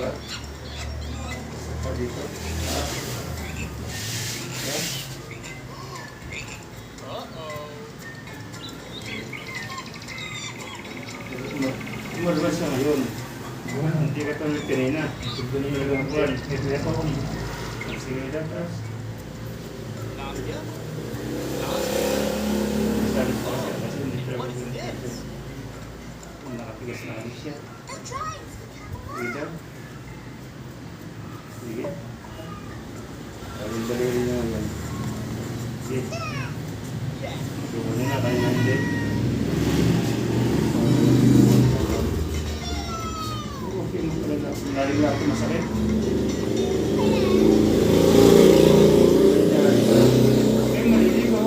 Diba? Pa dito. Yan. Umalabas na ngayon. Hindi ka tuloy kanina. Ito na yung lang buwan. Ito ako. Sige, datas. Sabi ko kasi hindi talaga nakatigas na kami siya. Sige daw. Sige. Dali niya yan. Sige. Magkakaroon na kayo na hindi. Okay mo pala na. Narinig ako masakit. Okay, maliligo.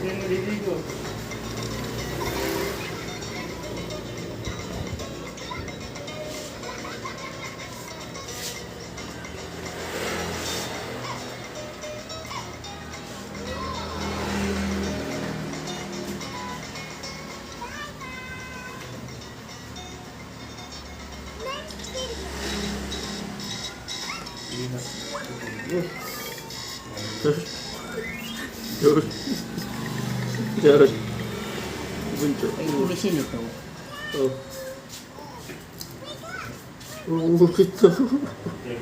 Okay, maliligo. George. Bunso. Ay, ilisin ito. Oh. Oh, ito.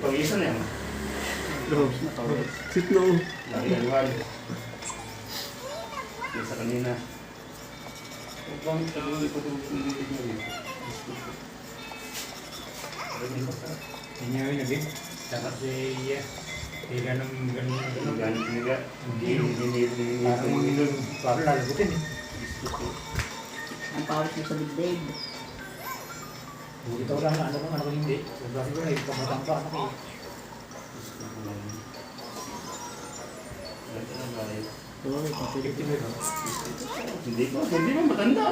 Pag-isa na yan. Oh. Sit na. Laki-laliwan. Yung sa kanina. Huwag bang taluloy ko itong pinilig mo yun. Hindi nyo naging dapat siya tira ng ganun. Parang lalagutin eh. Ang pawis mo sa bigdeg. Ito lang na ano ko hindi. Sobrang siguro eh, pamatang pa ako eh. Oo, papilit. Hindi ba matanda?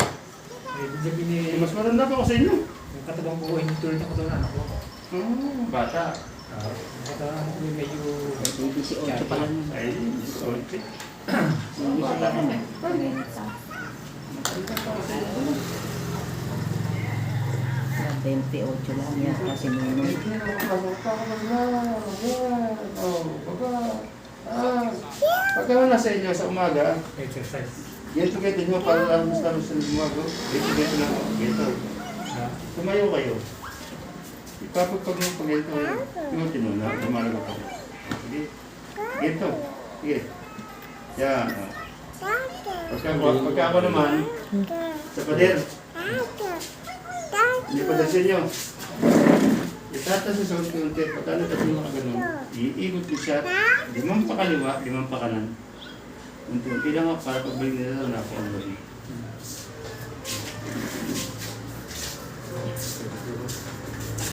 Eh, sabi ni, Mas matanda pa ako sa inyo. yung katabang buhay, hindi tulad ng katabang anak ko. Bata. Yung katabang anak ko yung medyo... Baby si Ocho pa lang. Ay, sorry. Baby si ano. Matanda pa ako sa inyo. 28 lang yan kasi nung Pagka nasa inyo sa umaga, Exercise. ganito mo para lang sa umaga. Ganito lang ako. Ganito. Tumayo kayo. Ipapagpag mo pag ganito. Tino na. Lumalagot ako. Sige. Ganito. Sige. Yan. Pagka ako naman, sa pader. Hindi pa sa inyo. Itataas sa sound ko unti. Pagka natas mo mga ganun, iikot ko siya. 5 pa kaliwa, 5 pa kanan. Unti-unti lang ako para pagbalik nila na ako ang balik.